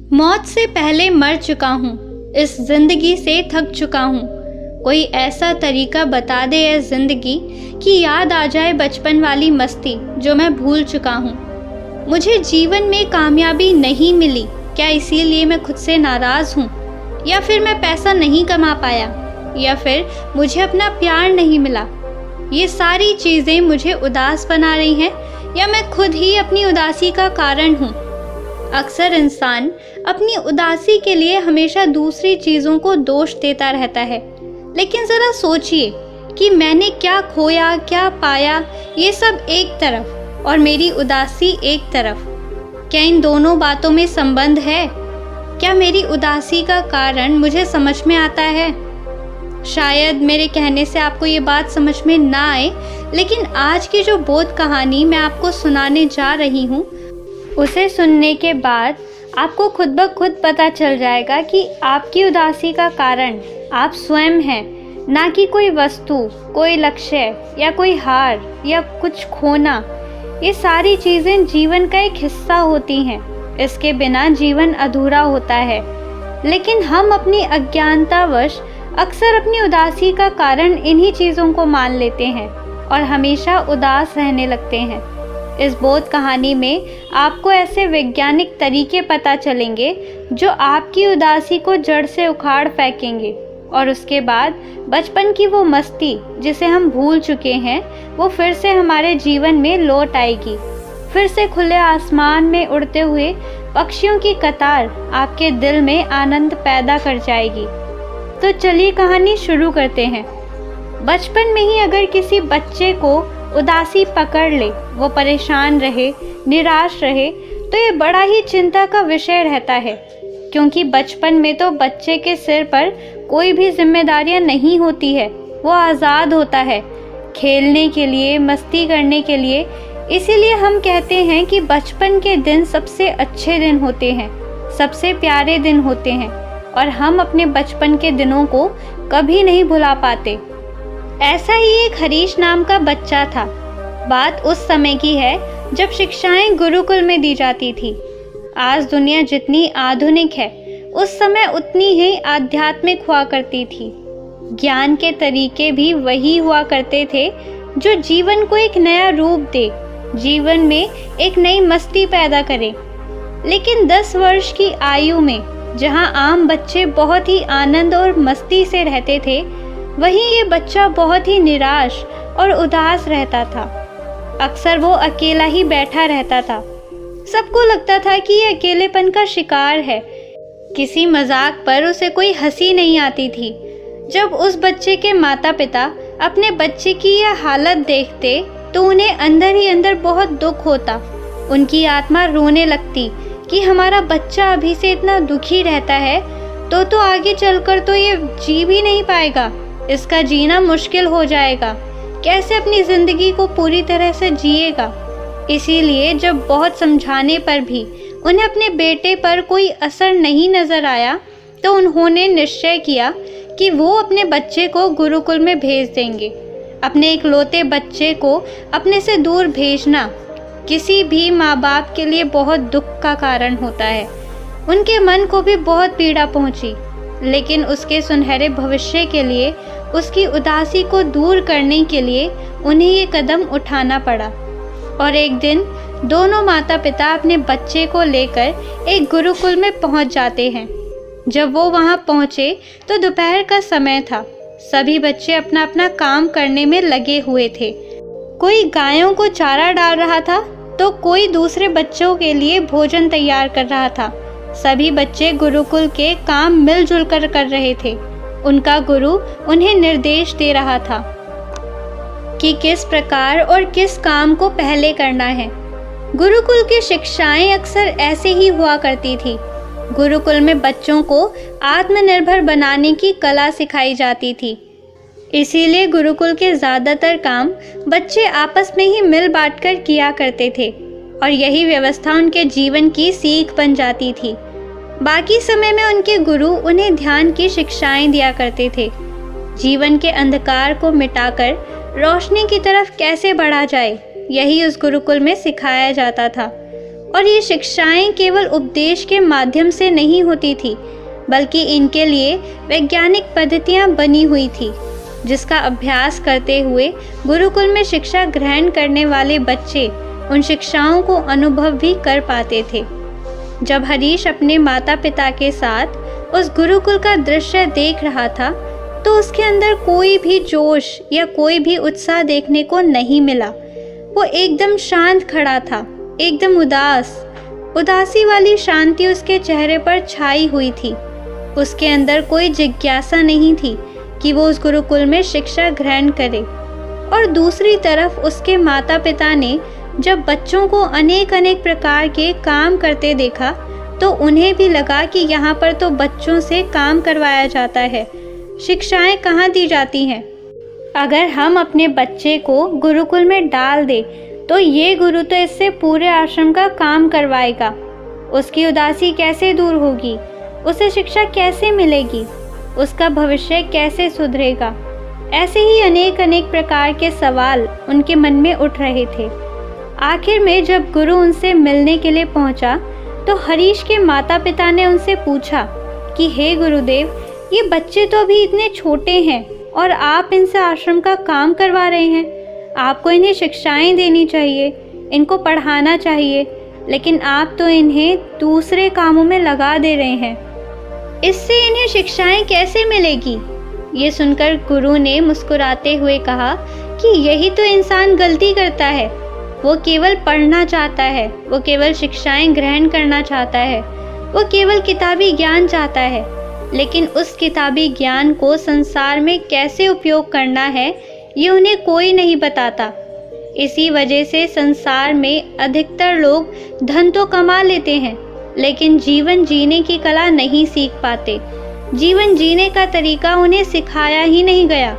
मौत से पहले मर चुका हूँ, इस जिंदगी से थक चुका हूँ। कोई ऐसा तरीका बता दे ऐ जिंदगी कि याद आ जाए बचपन वाली मस्ती जो मैं भूल चुका हूँ। मुझे जीवन में कामयाबी नहीं मिली, क्या इसीलिए मैं खुद से नाराज़ हूँ? या फिर मैं पैसा नहीं कमा पाया, या फिर मुझे अपना प्यार नहीं मिला? ये सारी चीज़ें मुझे उदास बना रही हैं, या मैं खुद ही अपनी उदासी का कारण हूँ? अक्सर इंसान अपनी उदासी के लिए हमेशा दूसरी चीज़ों को दोष देता रहता है, लेकिन ज़रा सोचिए कि मैंने क्या खोया, क्या पाया। ये सब एक तरफ और मेरी उदासी एक तरफ। क्या इन दोनों बातों में संबंध है? क्या मेरी उदासी का कारण मुझे समझ में आता है? शायद मेरे कहने से आपको ये बात समझ में ना आए, लेकिन आज की जो बोध कहानी मैं आपको सुनाने जा रही हूँ, उसे सुनने के बाद आपको खुद ब खुद पता चल जाएगा कि आपकी उदासी का कारण आप स्वयं हैं, ना कि कोई वस्तु, कोई लक्ष्य या कोई हार या कुछ खोना। ये सारी चीज़ें जीवन का एक हिस्सा होती हैं, इसके बिना जीवन अधूरा होता है। लेकिन हम अपनी अज्ञानतावश अक्सर अपनी उदासी का कारण इन्हीं चीज़ों को मान लेते हैं और हमेशा उदास रहने लगते हैं। इस बोध कहानी में आपको ऐसे वैज्ञानिक तरीके पता चलेंगे जो आपकी उदासी को जड़ से उखाड़ फेंकेंगे, और उसके बाद बचपन की वो मस्ती जिसे हम भूल चुके हैं वो फिर से हमारे जीवन में लौट आएगी। फिर से खुले आसमान में उड़ते हुए पक्षियों की कतार आपके दिल में आनंद पैदा कर जाएगी। तो चलिए कहानी शुरू करते हैं। बचपन में ही अगर किसी बच्चे को उदासी पकड़ ले, वो परेशान रहे, निराश रहे, तो ये बड़ा ही चिंता का विषय रहता है, क्योंकि बचपन में तो बच्चे के सिर पर कोई भी जिम्मेदारियां नहीं होती है। वो आज़ाद होता है खेलने के लिए, मस्ती करने के लिए। इसीलिए हम कहते हैं कि बचपन के दिन सबसे अच्छे दिन होते हैं, सबसे प्यारे दिन होते हैं, और हम अपने बचपन के दिनों को कभी नहीं भुला पाते। ऐसा ही एक हरीश नाम का बच्चा था। बात उस समय की है जब शिक्षाएं गुरुकुल में दी जाती थी। आज दुनिया जितनी आधुनिक है, उस समय उतनी ही आध्यात्मिक हुआ करती थी। ज्ञान के तरीके भी वही हुआ करते थे जो जीवन को एक नया रूप दे, जीवन में एक नई मस्ती पैदा करे। लेकिन 10 वर्ष की आयु में जहां आम बच्चे बहुत ही आनंद और मस्ती से रहते थे, वहीं ये बच्चा बहुत ही निराश और उदास रहता था। अक्सर वो अकेला ही बैठा रहता था। सबको लगता था कि ये अकेलेपन का शिकार है। किसी मजाक पर उसे कोई हंसी नहीं आती थी। जब उस बच्चे के माता पिता अपने बच्चे की यह हालत देखते तो उन्हें अंदर ही अंदर बहुत दुख होता। उनकी आत्मा रोने लगती कि हमारा बच्चा अभी से इतना दुखी रहता है तो आगे चलकर तो ये जी भी नहीं पाएगा, इसका जीना मुश्किल हो जाएगा, कैसे अपनी ज़िंदगी को पूरी तरह से जिएगा। इसीलिए जब बहुत समझाने पर भी उन्हें अपने बेटे पर कोई असर नहीं नज़र आया, तो उन्होंने निश्चय किया कि वो अपने बच्चे को गुरुकुल में भेज देंगे। अपने इकलौते बच्चे को अपने से दूर भेजना किसी भी माँ बाप के लिए बहुत दुख का कारण होता है। उनके मन को भी बहुत पीड़ा पहुँची, लेकिन उसके सुनहरे भविष्य के लिए, उसकी उदासी को दूर करने के लिए उन्हें ये कदम उठाना पड़ा। और एक दिन दोनों माता पिता अपने बच्चे को लेकर एक गुरुकुल में पहुंच जाते हैं। जब वो वहां पहुंचे तो दोपहर का समय था। सभी बच्चे अपना अपना काम करने में लगे हुए थे। कोई गायों को चारा डाल रहा था तो कोई दूसरे बच्चों के लिए भोजन तैयार कर रहा था। सभी बच्चे गुरुकुल के काम मिलजुल कर रहे थे। उनका गुरु उन्हें निर्देश दे रहा था कि किस प्रकार और किस काम को पहले करना है। गुरुकुल की शिक्षाएं अक्सर ऐसे ही हुआ करती थी। गुरुकुल में बच्चों को आत्मनिर्भर बनाने की कला सिखाई जाती थी। इसीलिए गुरुकुल के ज़्यादातर काम बच्चे आपस में ही मिल बांटकर किया करते थे, और यही व्यवस्था उनके जीवन की सीख बन जाती थी। बाकी समय में उनके गुरु उन्हें ध्यान की शिक्षाएं दिया करते थे। जीवन के अंधकार को मिटाकर रोशनी की तरफ कैसे बढ़ा जाए, यही उस गुरुकुल में सिखाया जाता था। और ये शिक्षाएं केवल उपदेश के माध्यम से नहीं होती थी, बल्कि इनके लिए वैज्ञानिक पद्धतियां बनी हुई थी, जिसका अभ्यास करते हुए गुरुकुल में शिक्षा ग्रहण करने वाले बच्चे उन शिक्षाओं को अनुभव भी कर पाते थे। जब हरीश अपने माता पिता के साथ उस गुरुकुल का दृश्य देख रहा था, तो उसके अंदर कोई भी जोश या कोई भी उत्साह देखने को नहीं मिला। वो एकदम शांत खड़ा था, एकदम उदासी वाली शांति उसके चेहरे पर छाई हुई थी। उसके अंदर कोई जिज्ञासा नहीं थी कि वो उस गुरुकुल में शिक्षा ग्रहण करे। और दूसरी तरफ उसके माता पिता ने जब बच्चों को अनेक प्रकार के काम करते देखा, तो उन्हें भी लगा कि यहाँ पर तो बच्चों से काम करवाया जाता है, शिक्षाएं कहाँ दी जाती हैं। अगर हम अपने बच्चे को गुरुकुल में डाल दें, तो ये गुरु तो इससे पूरे आश्रम का काम करवाएगा। उसकी उदासी कैसे दूर होगी, उसे शिक्षा कैसे मिलेगी, उसका भविष्य कैसे सुधरेगा। ऐसे ही अनेक प्रकार के सवाल उनके मन में उठ रहे थे। आखिर में जब गुरु उनसे मिलने के लिए पहुंचा, तो हरीश के माता पिता ने उनसे पूछा कि हे गुरुदेव, ये बच्चे तो अभी इतने छोटे हैं और आप इनसे आश्रम का काम करवा रहे हैं। आपको इन्हें शिक्षाएं देनी चाहिए, इनको पढ़ाना चाहिए, लेकिन आप तो इन्हें दूसरे कामों में लगा दे रहे हैं। इससे इन्हें शिक्षाएं कैसे मिलेगी? ये सुनकर गुरु ने मुस्कुराते हुए कहा कि यही तो इंसान गलती करता है। वो केवल पढ़ना चाहता है, वो केवल शिक्षाएं ग्रहण करना चाहता है, वो केवल किताबी ज्ञान चाहता है, लेकिन उस किताबी ज्ञान को संसार में कैसे उपयोग करना है, ये उन्हें कोई नहीं बताता। इसी वजह से संसार में अधिकतर लोग धन तो कमा लेते हैं, लेकिन जीवन जीने की कला नहीं सीख पाते। जीवन जीने का तरीका उन्हें सिखाया ही नहीं गया,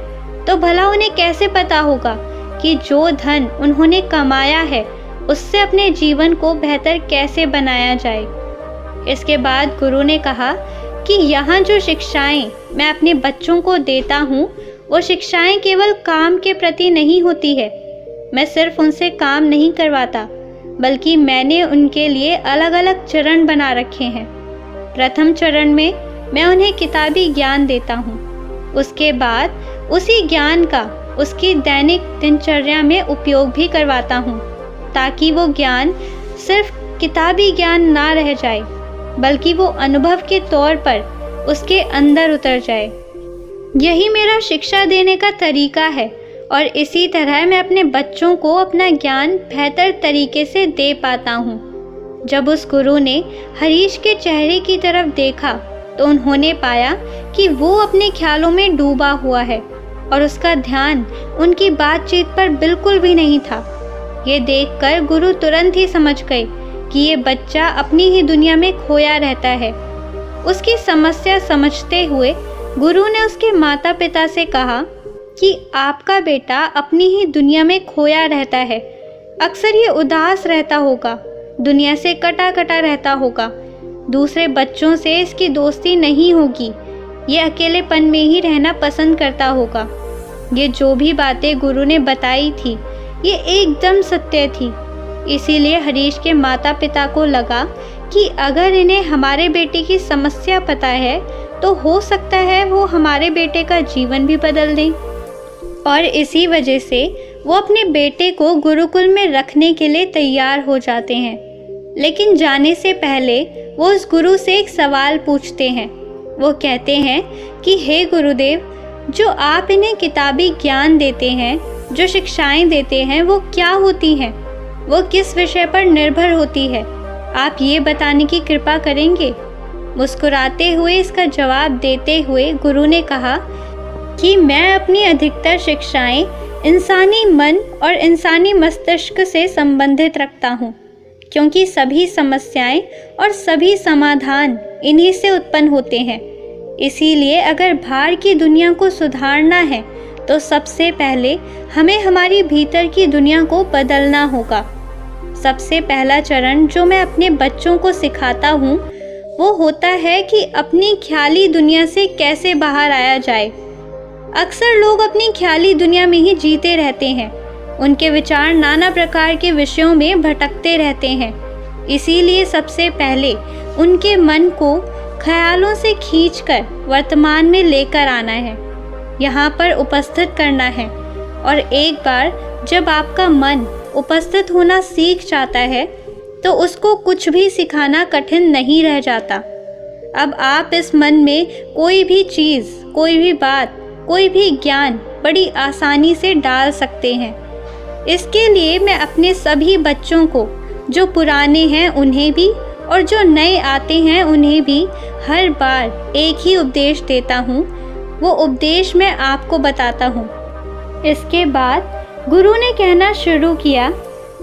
तो भला उन्हें कैसे पता होगा कि जो धन उन्होंने कमाया है उससे अपने जीवन को बेहतर कैसे बनाया जाए। इसके बाद गुरु ने कहा कि यहाँ जो शिक्षाएं मैं अपने बच्चों को देता हूँ, वो शिक्षाएं केवल काम के प्रति नहीं होती है। मैं सिर्फ उनसे काम नहीं करवाता, बल्कि मैंने उनके लिए अलग अलग चरण बना रखे हैं। प्रथम चरण में मैं उन्हें किताबी ज्ञान देता हूँ। उसके बाद उसी ज्ञान का उसकी दैनिक दिनचर्या में उपयोग भी करवाता हूँ, ताकि वो ज्ञान सिर्फ किताबी ज्ञान ना रह जाए, बल्कि वो अनुभव के तौर पर उसके अंदर उतर जाए। यही मेरा शिक्षा देने का तरीका है, और इसी तरह मैं अपने बच्चों को अपना ज्ञान बेहतर तरीके से दे पाता हूँ। जब उस गुरु ने हरीश के चेहरे की तरफ देखा, तो उन्होंने पाया कि वो अपने ख्यालों में डूबा हुआ है और उसका ध्यान उनकी बातचीत पर बिल्कुल भी नहीं था। ये देखकर गुरु तुरंत ही समझ गए कि ये बच्चा अपनी ही दुनिया में खोया रहता है। उसकी समस्या समझते हुए गुरु ने उसके माता पिता से कहा कि आपका बेटा अपनी ही दुनिया में खोया रहता है। अक्सर ये उदास रहता होगा, दुनिया से कटा रहता होगा, दूसरे बच्चों से इसकी दोस्ती नहीं होगी, ये अकेलेपन में ही रहना पसंद करता होगा। ये जो भी बातें गुरु ने बताई थी, ये एकदम सत्य थी। इसीलिए हरीश के माता पिता को लगा कि अगर इन्हें हमारे बेटे की समस्या पता है, तो हो सकता है वो हमारे बेटे का जीवन भी बदल दें। और इसी वजह से वो अपने बेटे को गुरुकुल में रखने के लिए तैयार हो जाते हैं। लेकिन जाने से पहले वो उस गुरु से एक सवाल पूछते हैं। वो कहते हैं कि हे गुरुदेव, जो आप इन्हें किताबी ज्ञान देते हैं, जो शिक्षाएं देते हैं, वो क्या होती हैं? वो किस विषय पर निर्भर होती है? आप ये बताने की कृपा करेंगे? मुस्कुराते हुए इसका जवाब देते हुए गुरु ने कहा कि मैं अपनी अधिकतर शिक्षाएं इंसानी मन और इंसानी मस्तिष्क से संबंधित रखता हूँ, क्योंकि सभी समस्याएं और सभी समाधान इन्हीं से उत्पन्न होते हैं। इसीलिए अगर बाहर की दुनिया को सुधारना है, तो सबसे पहले हमें हमारी भीतर की दुनिया को बदलना होगा। सबसे पहला चरण जो मैं अपने बच्चों को सिखाता हूँ, वो होता है कि अपनी ख्याली दुनिया से कैसे बाहर आया जाए। अक्सर लोग अपनी ख्याली दुनिया में ही जीते रहते हैं। उनके विचार नाना प्रकार के विषयों में भटकते रहते हैं। इसीलिए सबसे पहले उनके मन को ख्यालों से खींचकर वर्तमान में लेकर आना है, यहाँ पर उपस्थित करना है। और एक बार जब आपका मन उपस्थित होना सीख जाता है तो उसको कुछ भी सिखाना कठिन नहीं रह जाता। अब आप इस मन में कोई भी चीज़, कोई भी बात, कोई भी ज्ञान बड़ी आसानी से डाल सकते हैं। इसके लिए मैं अपने सभी बच्चों को, जो पुराने हैं उन्हें भी और जो नए आते हैं उन्हें भी, हर बार एक ही उपदेश देता हूँ। वो उपदेश मैं आपको बताता हूँ। इसके बाद गुरु ने कहना शुरू किया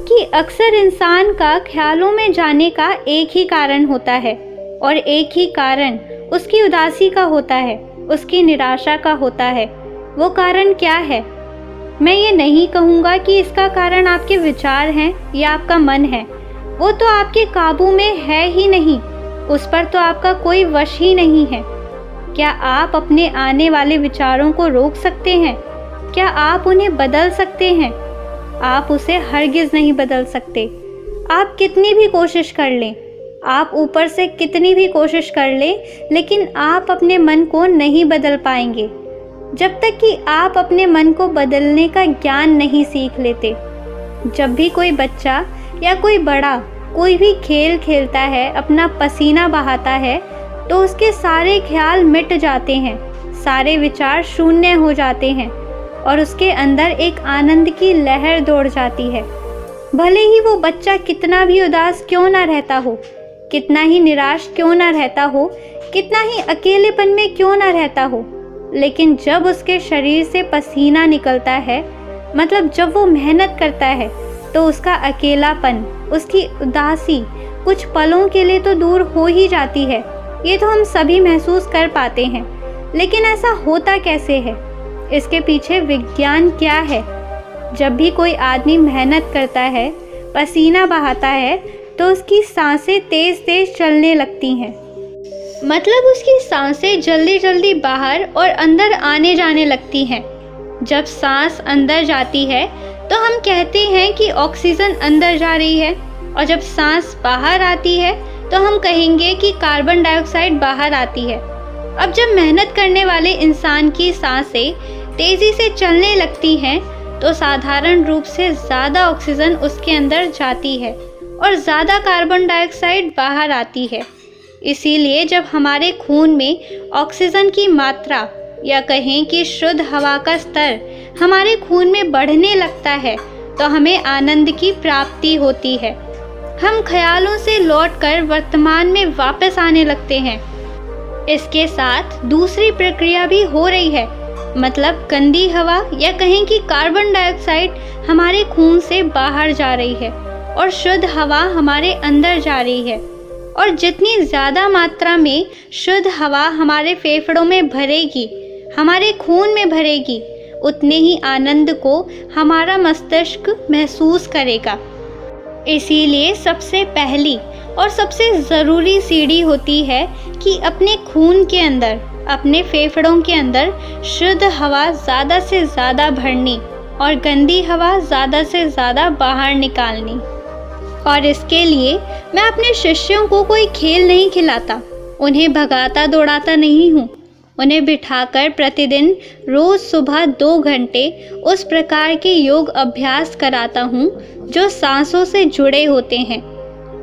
कि अक्सर इंसान का ख्यालों में जाने का एक ही कारण होता है और एक ही कारण उसकी उदासी का होता है, उसकी निराशा का होता है। वो कारण क्या है? मैं ये नहीं कहूँगा कि इसका कारण आपके विचार हैं या आपका मन है। वो तो आपके काबू में है ही नहीं, उस पर तो आपका कोई वश ही नहीं है। क्या आप अपने आने वाले विचारों को रोक सकते हैं? क्या आप उन्हें बदल सकते हैं? आप उसे हरगिज़ नहीं बदल सकते। आप कितनी भी कोशिश कर लें, आप ऊपर से कितनी भी कोशिश कर लें, लेकिन आप अपने मन को नहीं बदल पाएंगे जब तक कि आप अपने मन को बदलने का ज्ञान नहीं सीख लेते। जब भी कोई बच्चा या कोई बड़ा कोई भी खेल खेलता है, अपना पसीना बहाता है, तो उसके सारे ख्याल मिट जाते हैं, सारे विचार शून्य हो जाते हैं और उसके अंदर एक आनंद की लहर दौड़ जाती है। भले ही वो बच्चा कितना भी उदास क्यों ना रहता हो, कितना ही निराश क्यों ना रहता हो, कितना ही अकेलेपन में क्यों ना रहता हो, लेकिन जब उसके शरीर से पसीना निकलता है, मतलब जब वो मेहनत करता है, तो उसका अकेलापन, उसकी उदासी कुछ पलों के लिए तो दूर हो ही जाती है। ये तो हम सभी महसूस कर पाते हैं। लेकिन ऐसा होता कैसे है? इसके पीछे विज्ञान क्या है? जब भी कोई आदमी मेहनत करता है, पसीना बहाता है, तो उसकी सांसें तेज़ तेज़ चलने लगती हैं। मतलब उसकी सांसें जल्दी जल्दी बाहर और अंदर आने जाने लगती हैं। जब सांस अंदर जाती है तो हम कहते हैं कि ऑक्सीजन अंदर जा रही है, और जब सांस बाहर आती है तो हम कहेंगे कि कार्बन डाइऑक्साइड बाहर आती है। अब जब मेहनत करने वाले इंसान की सांसें तेज़ी से चलने लगती हैं तो साधारण रूप से ज़्यादा ऑक्सीजन उसके अंदर जाती है और ज़्यादा कार्बन डाइऑक्साइड बाहर आती है। इसीलिए जब हमारे खून में ऑक्सीजन की मात्रा, या कहें कि शुद्ध हवा का स्तर हमारे खून में बढ़ने लगता है, तो हमें आनंद की प्राप्ति होती है। हम ख्यालों से लौटकर वर्तमान में वापस आने लगते हैं। इसके साथ दूसरी प्रक्रिया भी हो रही है, मतलब गंदी हवा या कहें कि कार्बन डाइऑक्साइड हमारे खून से बाहर जा रही है और शुद्ध हवा हमारे अंदर जा रही है। और जितनी ज़्यादा मात्रा में शुद्ध हवा हमारे फेफड़ों में भरेगी, हमारे खून में भरेगी, उतने ही आनंद को हमारा मस्तिष्क महसूस करेगा। इसीलिए सबसे पहली और सबसे ज़रूरी सीढ़ी होती है कि अपने खून के अंदर, अपने फेफड़ों के अंदर शुद्ध हवा ज़्यादा से ज़्यादा भरनी और गंदी हवा ज़्यादा से ज़्यादा बाहर निकालनी। और इसके लिए मैं अपने शिष्यों को कोई खेल नहीं खिलाता, उन्हें भगाता दौड़ाता नहीं हूँ। उन्हें बिठाकर प्रतिदिन रोज़ सुबह 2 घंटे उस प्रकार के योग अभ्यास कराता हूँ जो सांसों से जुड़े होते हैं।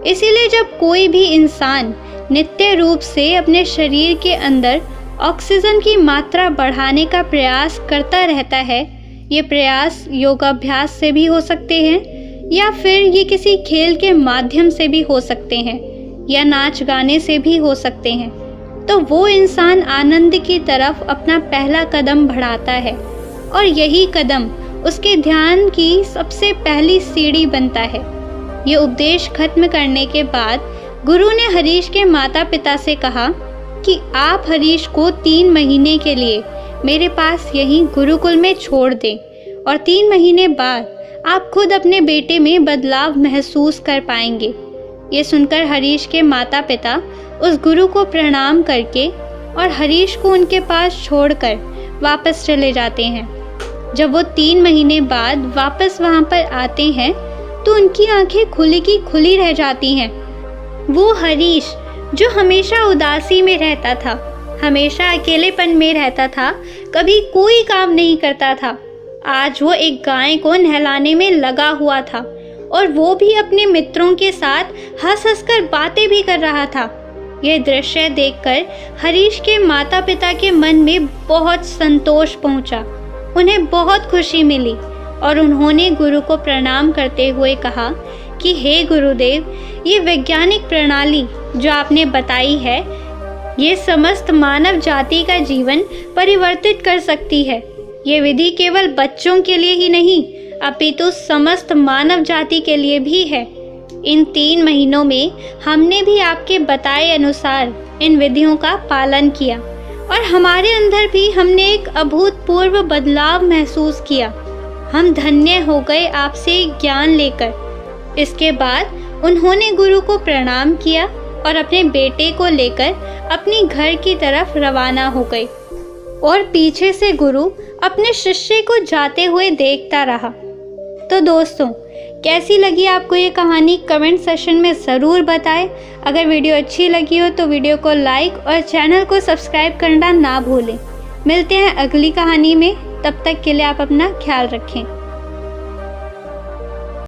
इसीलिए जब कोई भी इंसान नित्य रूप से अपने शरीर के अंदर ऑक्सीजन की मात्रा बढ़ाने का प्रयास करता रहता है, ये प्रयास योगाभ्यास से भी हो सकते हैं या फिर ये किसी खेल के माध्यम से भी हो सकते हैं या नाच गाने से भी हो सकते हैं, तो वो इंसान आनंद की तरफ अपना पहला कदम बढ़ाता है और यही कदम उसके ध्यान की सबसे पहली सीढ़ी बनता है। ये उपदेश खत्म करने के बाद गुरु ने हरीश के माता पिता से कहा कि आप हरीश को 3 महीने के लिए मेरे पास यहीं गुरुकुल में छोड़ दें और 3 महीने बाद आप खुद अपने बेटे में बदलाव महसूस कर पाएंगे। ये सुनकर हरीश के माता पिता उस गुरु को प्रणाम करके और हरीश को उनके पास छोड़कर वापस चले जाते हैं। जब वो 3 महीने बाद वापस वहाँ पर आते हैं तो उनकी आंखें खुली की खुली रह जाती हैं वो हरीश जो हमेशा उदासी में रहता था, हमेशा अकेलेपन में रहता था, कभी कोई काम नहीं करता था, आज वो एक गाय को नहलाने में लगा हुआ था और वो भी अपने मित्रों के साथ हंस हंस कर बातें भी कर रहा था। यह दृश्य देखकर हरीश के माता पिता के मन में बहुत संतोष पहुंचा। उन्हें बहुत खुशी मिली और उन्होंने गुरु को प्रणाम करते हुए कहा कि हे गुरुदेव, ये वैज्ञानिक प्रणाली जो आपने बताई है, ये समस्त मानव जाति का जीवन परिवर्तित कर सकती है। ये विधि केवल बच्चों के लिए ही नहीं, अपितु समस्त मानव जाति के लिए भी है। इन 3 महीनों में हमने भी आपके बताए अनुसार इन विधियों का पालन किया और हमारे अंदर भी हमने एक अभूतपूर्व बदलाव महसूस किया। हम धन्य हो गए आपसे ज्ञान लेकर। इसके बाद उन्होंने गुरु को प्रणाम किया और अपने बेटे को लेकर अपने घर की तरफ रवाना हो गए और पीछे से गुरु अपने शिष्य को जाते हुए देखता रहा। तो दोस्तों, कैसी लगी आपको ये कहानी कमेंट सेशन में ज़रूर बताएं। अगर वीडियो अच्छी लगी हो तो वीडियो को लाइक और चैनल को सब्सक्राइब करना ना भूलें। मिलते हैं अगली कहानी में, तब तक के लिए आप अपना ख्याल रखें।